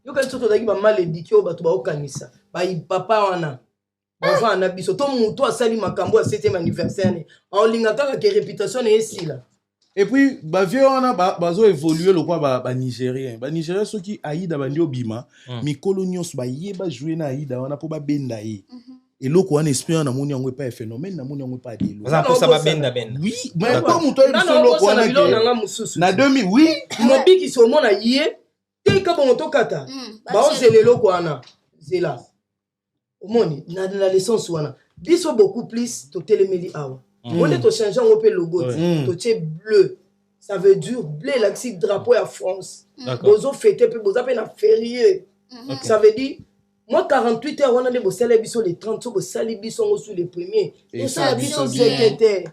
S4: yo ka tsoto daki ba mal éduqué o bato ba okanisa ba papa wana ba na biso to muto asali makambo ya 7e anniversaire ne olinga kaka ke réputation ne esila
S1: et puis ba vieux wana bazo évoluer le quoi ba nigérien ceux qui Aïda bandi obima mikolo nyos ba yeba jouer na Aïda wana po ba benda ye et loko wana esprit na moni yango pas phénomène na moni yango pas delo
S3: ça pour ça ba benda
S1: oui mais pas muto biso loko wana na 2000 oui
S4: mobi ki so mona ye te ka bon to kata ba ozele loko wana zela omoni na la leçon wana biso beaucoup plus to telemeli awa on est to changer on peut logo to tché bleu ça veut dire bleu l'axi drapeau à France bozo fêter pe boza pe na férié ça veut dire moi 48 heures on a des bo sala biso les 30 so bo sali biso sous les premiers et ça biso c'était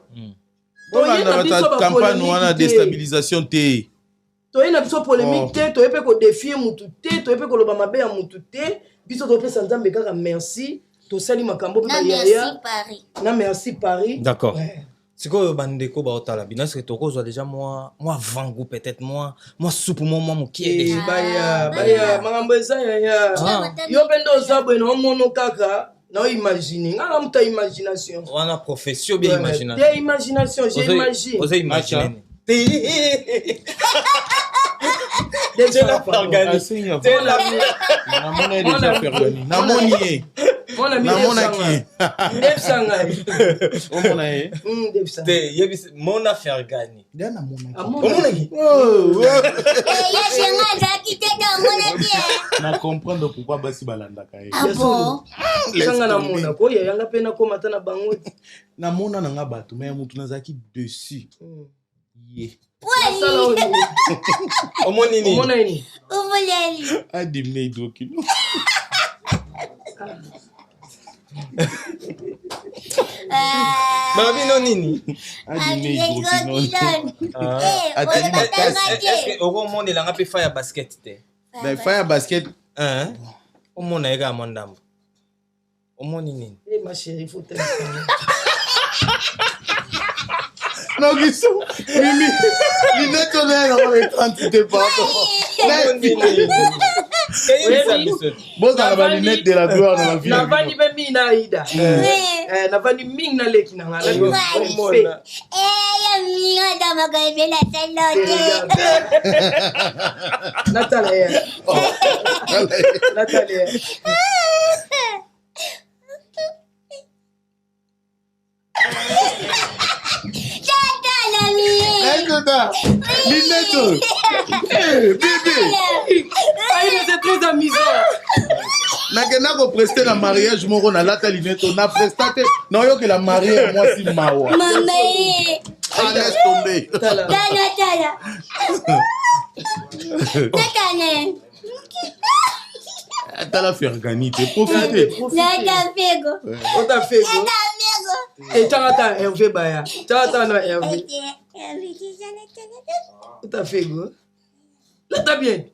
S1: bon la campagne on a déstabilisation te
S4: to ina biso polémique te to pe ko défier mutu te to pe ko loba mabe ya mutu te biso to pe sanzambe kaka merci to sali makambo ba yaya na merci Paris
S3: d'accord c'est quoi bandeko ba otala bina c'est to ko déjà moi vangu peut-être moi soupe moi mon qui est
S4: baya makambo eza ya yo bendo zabwe no mono kaka na imaginer ngala muta imagination
S3: wana profession bien imagination
S4: des imagination j'imagine
S3: vous imaginer
S4: déjà la fargani
S1: c'est la monnaie déjà fargani na monier
S4: mona ki Debsanga
S1: omona ye
S3: te yebis mona fergani
S1: dana mona
S4: ki
S2: ya chenga zaki te da mona ki
S1: na comprendre pourquoi basi balanda kai
S2: bon
S4: sanga na mona ko ya yanga pe na komata na bango
S1: na mona na nga bato mais mutu nazaki dessus ye
S3: omoni ni
S2: omoleli
S1: adimne hydrokino
S3: Babino nini? Est-ce que au monde il a pas fait basket te?
S1: Ben faire basket
S3: hein? Au monde il a mandam. Au monde nini?
S4: Eh ma chérie, faut t'aimer.
S1: Non, Guissou, Mimi, lunette on est dans les 30, c'était pas bon, ça va lunette de la gloire dans la vie.
S4: Navani be mina ida. Navani ming na leki na ngala.
S2: Ya mio da magabe la talote.
S4: Natalia. Natalia.
S1: Lunette. Bébé.
S4: C'est très amusant.
S1: Nakenda ko prester na mariage moko na lata lunette na prestate non yo que la mariée moi si mawa.
S2: Maman.
S1: Laisse tomber.
S2: Tala.
S1: T'as faire gagner, profitez.
S4: Ota fego. Et tata Hervé Baya. Tata na Hervé. Ota fego. Là t'as bien.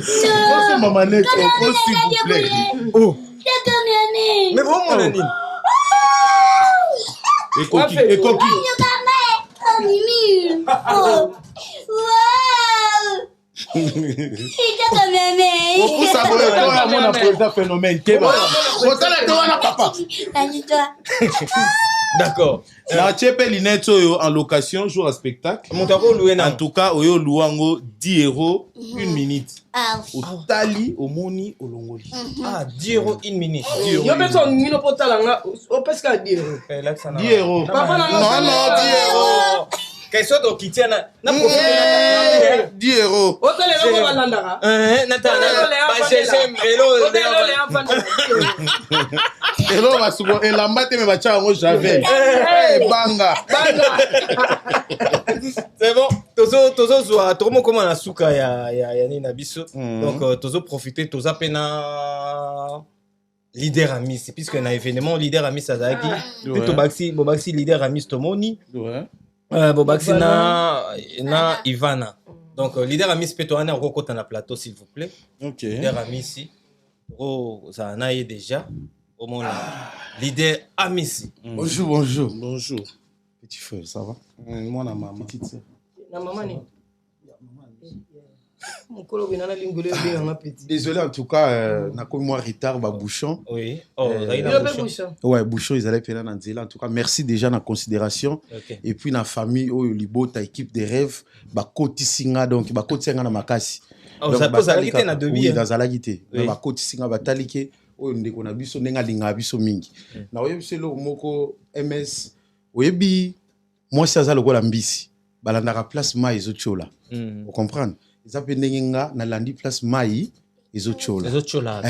S1: C'est maman net, s'il vous plaît. Oh.
S3: Mais bon, mon ami.
S1: Et coquille. Pour ça, vous avez un phénomène.
S3: D'accord.
S1: Na tchepe lunette en location, jour à spectacle. En tout cas, oyo luango 10 € une minute. Au tali, au moni, au longoli.
S3: Ah, 10 € une minute.
S4: Yo beso ngino potalanga, o pesca 10 €.
S1: 10 €.
S4: Papa na
S1: non, 10 €.
S3: Qu'est-ce que tu tiens na
S1: 10 €.
S4: Otale na ko balandaka.
S1: Hello, basuko elamba te me bacha yango javel. Banga.
S3: C'est bon. Tozo zwa tomo comment na suka ya ni na biso. Donc tozo profiter toza pena leader amis puisque na événement leader amis azaki. Bobaxi leader amis tomoni.
S1: Ouais.
S3: Bobaxi na Ivana. Donc leader amis peut on est na plateau s'il vous plaît.
S1: OK.
S3: Leader amis ici. Ça na est déjà. Au moins leader amis.
S1: Bonjour. Petit frère, ça va? Moi na maman. Petite sœur.
S4: Na maman ni.
S1: Désolé en tout cas, na comme moi retard ba bouchon.
S3: Oui.
S1: Ouais, bouchon ils allaient faire dans Nzela. En tout cas, merci déjà na considération.
S3: Okay.
S1: Et puis na famille Libo ta équipe de rêve ba koti singa donc ba koti singa na makasi.
S3: Donc ça pose à l'ité na debi.
S1: Oui, dans la gité. Ba koti singa ba talike oyo ndeko na biso nenga linga biso mingi. Na oyebi lo moko MS oyebi moi ça za lokola mbisi. Balandaka place mai ezochola. Vous comprenez? Ils appellent Nenga na landi place mai ezochola.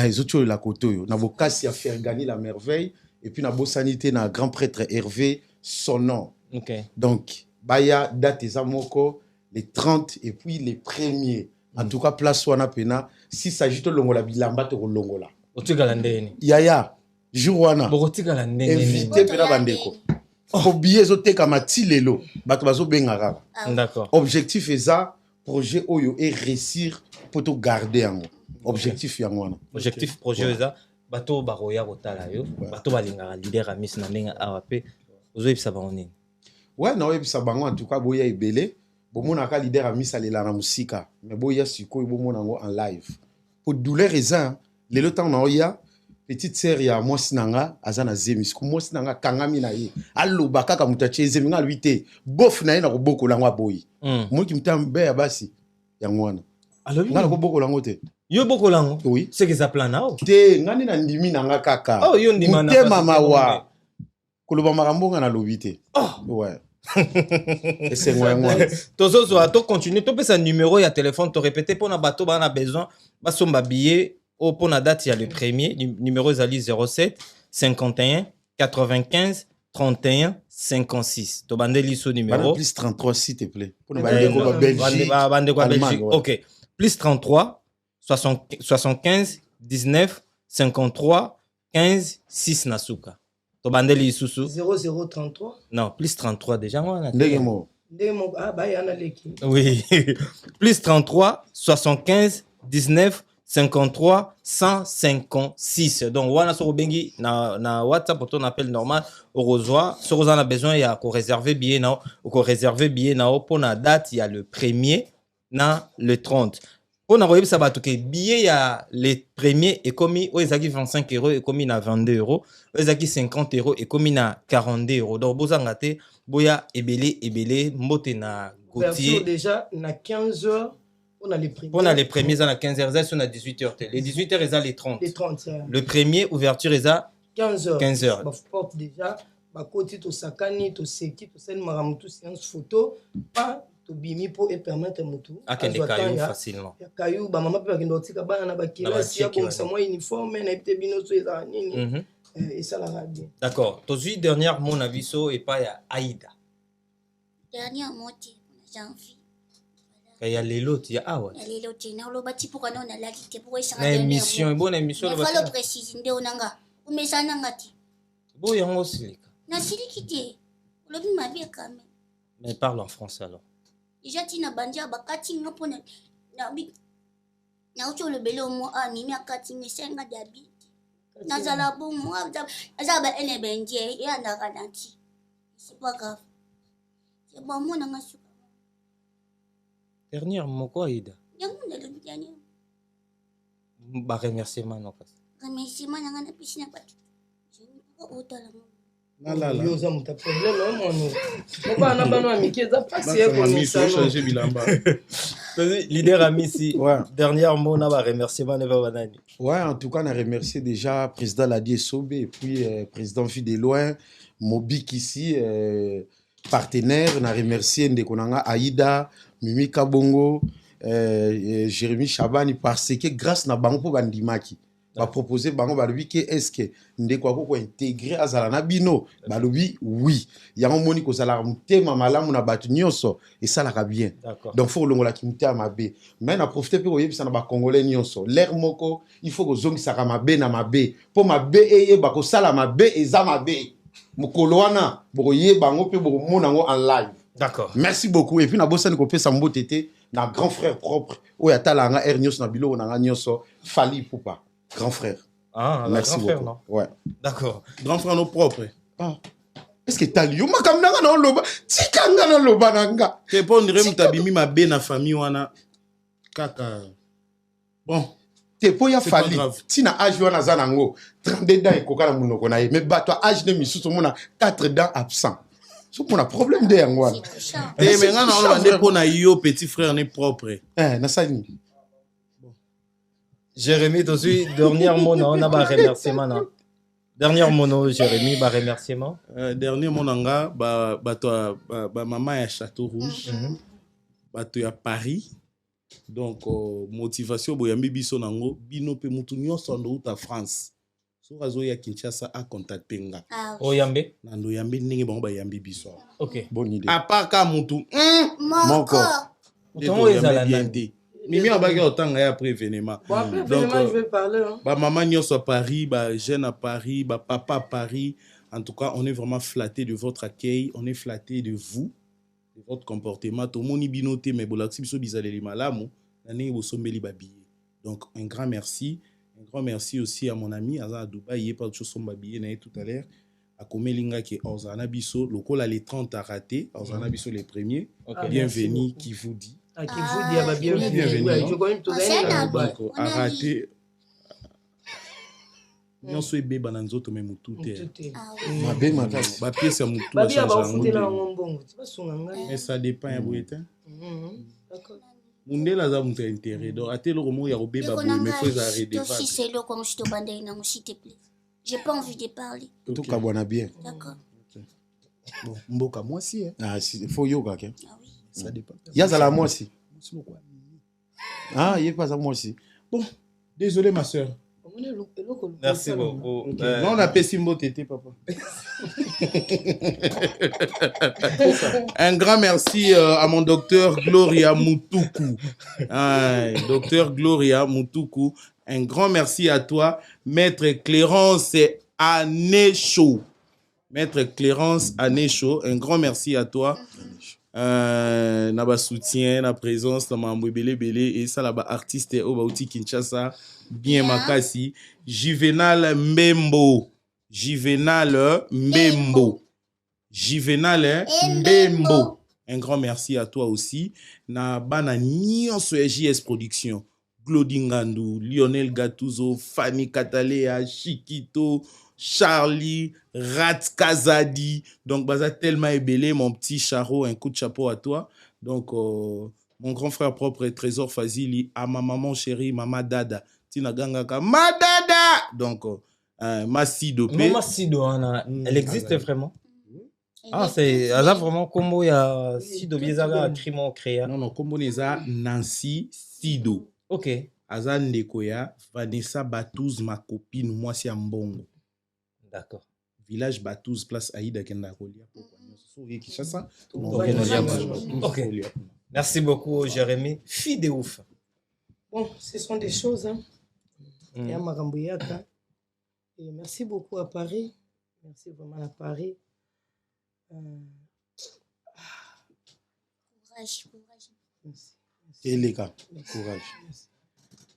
S1: Ezochola kotoyo. Na bokasi a faire gagner la merveille et puis na bo sanité na grand prêtre Hervé son nom.
S3: OK.
S1: Donc baya date ezamoko les 30 et puis les premiers. En tout cas place wana pena si s'agit de longola bilamba to longola.
S3: Otigala ndeni.
S1: Yaya jour wana.
S3: Bokotigala ndeni.
S1: Invité pena bandeko. Obiye ezoteka matilelo bato bazo bengara.
S3: D'accord.
S1: Objectif est ça. Projet Oyo et réussir pour tout garder en objectif yango.
S3: Objectif projet est ça. Bato baroya rotala yo. Bato balinga leader amis na nenga AWP. Ozo yebisa ba onini.
S1: Ouais, non yebisa bango en tout cas boya ebele. Bomona ka leader amis alela na musika. Mais boya sikoy bomona ngo en live. Pour douleur raison, le temps na oya petite sœur ya moi sinanga azana zemis ko moi sinanga kangami na ye. Allo bakaka mutache zeminga luite. Bof na ye na ko boko langwa boyi. Moi qui m'tambe ya basi ya ngwana.
S3: Alors
S1: ngana ko boko lango te.
S3: Yo boko lango?
S1: Oui.
S3: C'est que ça plan nao.
S1: Te ngani na ndimi nanga kaka.
S3: Oh yo ndima na.
S1: Te mama wa. Koloba makambo ngana lobite.
S3: Oh.
S1: Ouais. Et c'est moi.
S3: Tozo to continuer to pesa numéro ya téléphone to répéter pour na bato ba na besoin ba somba billet au pour la date il y a le premier numéro zali 07 51 95 31 56. To bandeli ce numéro.
S1: Plus 33 s'il te plaît. Pour Belgique.
S3: Belgique. OK. Plus 33 75 19 53 15 6 nasuka. To bandeli susu
S4: 0033.
S3: Non, plus 33 déjà moi.
S4: Ah bah yana leki.
S3: Oui. Plus 33 75 19 53 156. Donc, voilà, sur Bengi, na WhatsApp, on appelle normal, au revoir. Si vous en avez besoin, il y a qu'on réserver billet, pour la date, il y a le 1er, le 30. On a envoyé ça, billet, il y a les premiers et commis, aux 25 € et commis à 22 €, aux 50 € et commis à 42 €. Donc, vous en avez, boya, ebele, mbote na Gauthier.
S4: Déjà, na 15 h. On a les premiers.
S3: On a les premiers à 15 h, on a 18 h. Les 18 h, ils ont les 30.
S4: Les 30,
S3: le premier, ouverture, ils ont
S4: 15 h.
S3: 15 h.
S4: Porte déjà, côté to sakani, to seki, to sen maramutu séance photo, pas to bimi pour et permettre mutu.
S3: Ah, qu'il y a des cailloux facilement.
S4: Il y a cailloux, maman peut pas tika bana na bakila, si ya comme ça moi uniforme, na ite bino so eza nini. Et ça la va bien.
S3: D'accord. Tozi dernière mon avis et pas ya Aïda.
S2: Dernière moitié, j'ai envie.
S3: Il y a les lots, il y a ah ouais.
S2: Il y a les lots, il y a le bâti pour qu'on a la qualité pour essayer.
S3: Une émission, une bonne émission.
S2: Il faut le préciser, ndonanga. Ou mais ça n'angati.
S3: Bon, il y a un aussi.
S2: Na silikité. Le bi ma bien quand même.
S3: Mais parle en français alors.
S2: Déjà tu na bandia bakati ngapona. Na bi. Na ucho le belo mo a mimi akati ngesenga dabi. Na zala bon mo azaba ene benje ya na garanti. C'est pas grave. C'est bon mon nanga su.
S3: Dernière mot quoi Aïda?
S2: Dernier.
S3: Bah remerciement non pas.
S2: Remerciement nanga na piscine pas. Je ne peux pas autant
S1: la.
S4: Yo za muta problème mon. On va na bano amiki za passer comme ça.
S1: Changer bilamba.
S3: Leader Amissi. Ouais. Dernière mot na ba remerciement ne va banani.
S1: Ouais, en tout cas on a remercié déjà président Ladi Sobé et puis président Fidé Loin, Mobik ici partenaire, on a remercié Ndekonanga Aïda, Mimi Kabongo, Jérémy Chabani parce que grâce na bango pour bandimaki va proposer bango balobi que est-ce que ndeko ko intégrer azala na bino balobi oui yango moni ko sala mutema malamu na batu nyonso et ça la bien. Donc faut longola ki mutema mabe mais na profiter pe oyebisa na ba congolais nyonso l'air moko il faut ko zongi saka mabe na mabe po mabe eye ba ko sala mabe eza mabe mukolo wana boye bango pe bo mona ngo en live.
S3: D'accord.
S1: Merci beaucoup et puis na bossa ko pe sambo tété na grand frère propre oyatala nga ernios na bilo na nyonso Fali Poupa. Grand frère.
S3: Ah,
S1: merci
S3: grand
S1: beaucoup.
S3: Frère, non?
S1: Ouais.
S3: D'accord.
S1: Grand frère nos propres. Ah. Est-ce que t'as lieu makamnanga na loba? Tikanga na loba nanga. Te pon dire mutabimi ma be na famille wana. Kaka. Bon. Te po ya Fali. Tina âge wana zanango. 32 dents ekoka na munoko na ye. Mais bato âge de misusu mona 4 dents absent. So pour un problème de yango wana. Et maintenant on va dire pour na yo petit frère né propre. Na sani.
S3: Jérémy, aussi, dernier mot, non, on a un remerciement, non. Dernier mot, non, Jérémy, un remerciement.
S1: Dernier mot, non, maman est à Château Rouge, bato à Paris. Donc, motivation, boyambi biso nango, bino pe mutu nyonso en route à France. So razo ya Kinshasa a contacté nga.
S3: O yambe?
S1: Nando yambe ninge bango bayambi biso.
S3: Ok.
S1: Bonne idée. À part ka mutu, moko.
S3: Autant ezala
S1: bien dit. Mimi a bagé autant après événement.
S4: Bon, après événement, je vais parler. Hein.
S1: Bah, maman nyonso à Paris, bah, jeune à Paris, bah, papa à Paris. En tout cas, on est vraiment flatté de votre accueil. On est flatté de vous, de votre comportement. Tout le monde est binoté, mais bon, l'accès biso bizaleli malamu. Nani bosombeli babiye. Donc, un grand merci. Un grand merci aussi à mon ami Azan à Dubaï. Il est pas de choses babiye tout à l'heure. À Komelinga qui est Orzana Biso. Le col les 30 a raté. Orzana Biso les premiers. Okay. Bienvenue, qui vous dit.
S4: Ah, qui vous dit, ah, bienvenue. Je connais tout ça.
S1: Donc, a raté. Nous sommes bébés dans notre même tout. Ma bébé, ma pièce à moutou. Mais ça dépend, il y a d'accord. Mundela za mutu intérêt. Donc, à tel moment, il y a bébé, mais il faut arrêter.
S2: Si c'est là comme je te bande, s'il te plaît. J'ai pas envie de parler.
S1: Tout cas, bon, bien.
S2: D'accord.
S1: Bon, mboka, moi aussi. Ah, il faut yoga. Ah
S2: oui.
S1: Ça dépend. Il y a la moi aussi. Ah, il n'y a pas à moi aussi. Bon, désolé, ma soeur.
S3: Merci beaucoup.
S1: Okay. Non, on a Pessimbo Tété, papa. Un grand merci à mon docteur Gloria Mutuku. Docteur Gloria Mutuku. Un grand merci à toi, Maître Clérance Anécho. Maître Clérance Anécho, un grand merci à toi. na ba soutien na présence na mambo belé et ça là ba artiste au bauti Kinshasa bien makasi Juvenal Mbembo un grand merci à toi aussi na bana nyonso ya JS Production Glodingandu, Lionel Gattuso, Fanny Katalea, Chiquito, Charlie, Rat Kazadi. Donc, baza tellement ébélé, mon petit Charo, un coup de chapeau à toi. Donc, mon grand frère propre, Trésor Fazili, à ma maman chérie, Mama Dada. Tina Gangaka, Ma Dada! Donc, ma Sido.
S3: Maman Sido, elle existe vraiment? Ah, c'est vraiment comme il y a Sido Biezaga, Crimo Créa.
S1: Non, comme les a Nancy Sido.
S3: Ok.
S1: Azan Nekoya, Vanessa Batouz, ma copine, moi c'est Mbongo.
S3: D'accord.
S1: Village Batouz, place Aïda Kendakolia.
S3: Ok. Merci beaucoup, Jérémy. Fille de ouf.
S4: Bon, ce sont des choses. Hein. Et à Marambouyaka. Et merci beaucoup à Paris. Merci vraiment à Paris.
S2: Courage.
S4: Merci.
S1: Et les gars, courage.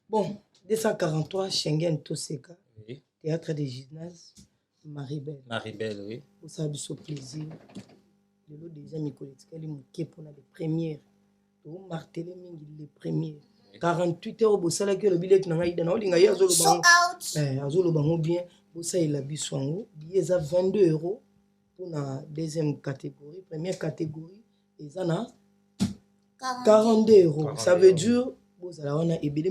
S4: Bon, 243, Schengen, Toseka,
S3: Oui.
S4: Théâtre des Gymnases, Maribel.
S3: Maribel, oui.
S4: Pour ça, du plaisir. Le lot des amis collectifs, les moqués pour les premières. Pour marteler les premières. 48 heures, pour ça, que le billet n'a pas été dans le
S2: So out.
S4: Azolo bango bien. Pour ça, il a bu son billet à 22 € pour la deuxième catégorie. Première catégorie, ils en ont 42 €. Ça veut dire,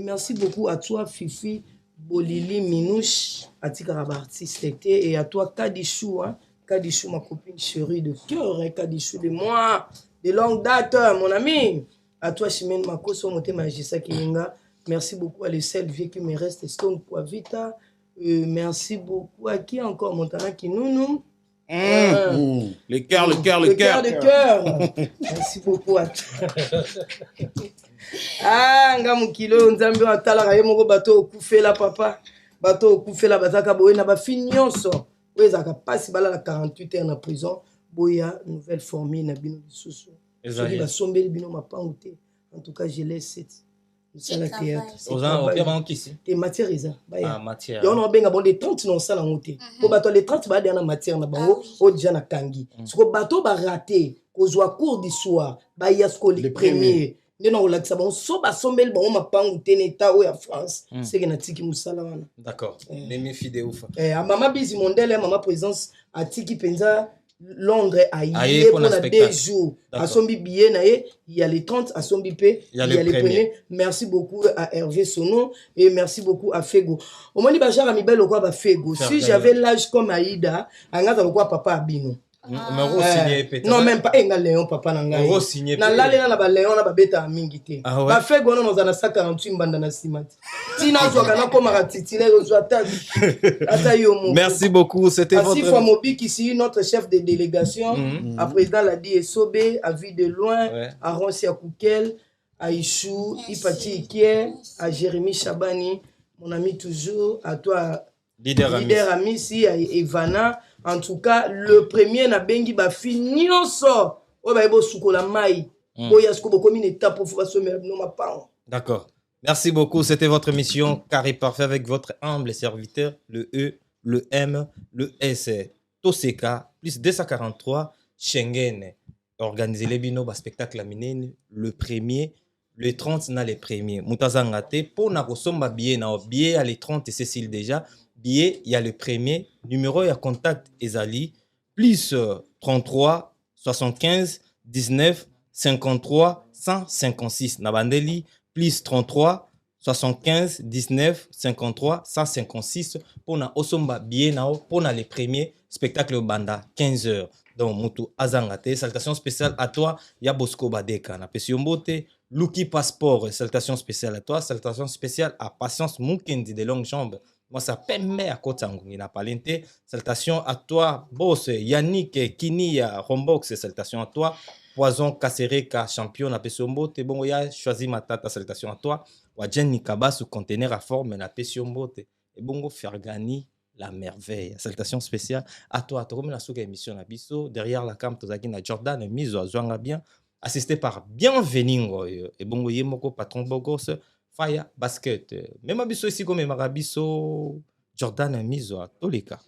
S4: merci beaucoup à toi, Fifi, Bolili, Minouche, à artiste et à toi, Kadichou, hein? Kadichou, ma copine chérie de cœur, hein? Kadichou de moi, de longue date, mon ami. À toi, Chimène Makoso, Moté Magissa Kilinga. Merci beaucoup à les seuls vieux qui me restent, Stone Poivita. Merci beaucoup à qui encore, Montana Kinounou.
S1: Le cœur.
S4: Merci beaucoup à toi. Ah, Ngamukilo, Nzambi Atala, Yemoko Bato, Koufela, papa. Bato, Koufela, Bataka, Boye, Naba Fignonso. Oui, ça a passé la 48 heures en prison. Boya, nouvelle formule, Nabino Bissoussou. Celui qui sombe le bino m'a pas outé. En tout cas, je laisse cette. C'est la théâtre.
S3: Aux gens, au pire, qui c'est?
S4: Des matières,
S3: ah, matière.
S4: Et on a bien les 30 non ça la outé. Pour bateau les 30 va dans la matière na bango, au déjà na kangi. Ce que bateau va rater, qu'au soit cours du soir, ba y a ce les premiers. Non, là ça bon, so ba sombel bon m'a pas outé n'état ou à France. C'est que na tiki musala wana.
S3: D'accord. Les mi fide ouf.
S4: À maman bisi mondele, maman présence à tiki penza Londres a yé pour la 2 jours. À son billet, il y a les 30, à son bipé, il y a les premiers. Merci beaucoup à Hervé Sono et merci beaucoup à Fego. Au moins, il y a Amibel au quoi Fego. Si j'avais l'âge comme Aïda, on a quoi papa Abino. Non, même pas un Léon, papa Nanga. On signé. Na la Léon, na Léon, na beta Mingité. Ba Fego, on a 148 bandana simati. Tina, on a comme un titulaire, on a
S3: merci beaucoup. C'était votre.
S4: Asif Mobi, qui est notre chef de délégation, à président l'a dit Sobé, à Vie de Loin, à Ronsia Koukel, à Ichou, Ipati Ikier, à Jérémy Chabani, mon ami toujours, à toi, leader Amissi, à Ivana. En tout cas, le premier na bengi ba finioso. O ba ebo sukola mai. Boya sko boko mine tapo fo so me no ma pa.
S3: D'accord. Merci beaucoup. C'était votre émission Carré Parfait avec votre humble serviteur, le E, le M, le S. Toseka, plus 243, Schengen. Organisez les bino spectacle à Minen, le premier, le 30 na les premiers. Moutazangate, pour na kosomba billet na billet à les 30 et Cécile déjà. Billet, il y a le premier. Numéro, il y a contact Ezali. Plus 33 75 19 53 156. Nabandeli. Plus 33 75 19 53 156. Pour na Osomba billet nao. Pour na les premiers. Spectacle au Banda, 15h. Donc, Moutou Azangate. Salutation spéciale à toi. Yabosko Badeka. Na Pesiombote. Luki Passeport. Salutation spéciale à toi. Salutation spéciale à Patience Moukendi de Longues Jambes. Moi, ça permet à Kotangu, n'a pas l'inté. Salutations à toi, boss, Yannick, Kini, Rombox, salutations à toi. Poison, Kassereka, champion, n'a pas Sombote. Bon, il a choisi ma tata, salutations à toi. Wajen Nikaba, sous conteneur à forme, n'a pas Sombote. Et bon, Fergani, la merveille. Salutations spéciales à toi. Tu remets la souka émission, la biso. Derrière la cam, tu as Jordan, mise à Zouanga bien. assisté par Bienveningo et bongo yemoko patron bogos Fire Basket. Même abisso ici comme Marabiso Jordan Mizo à Tolika.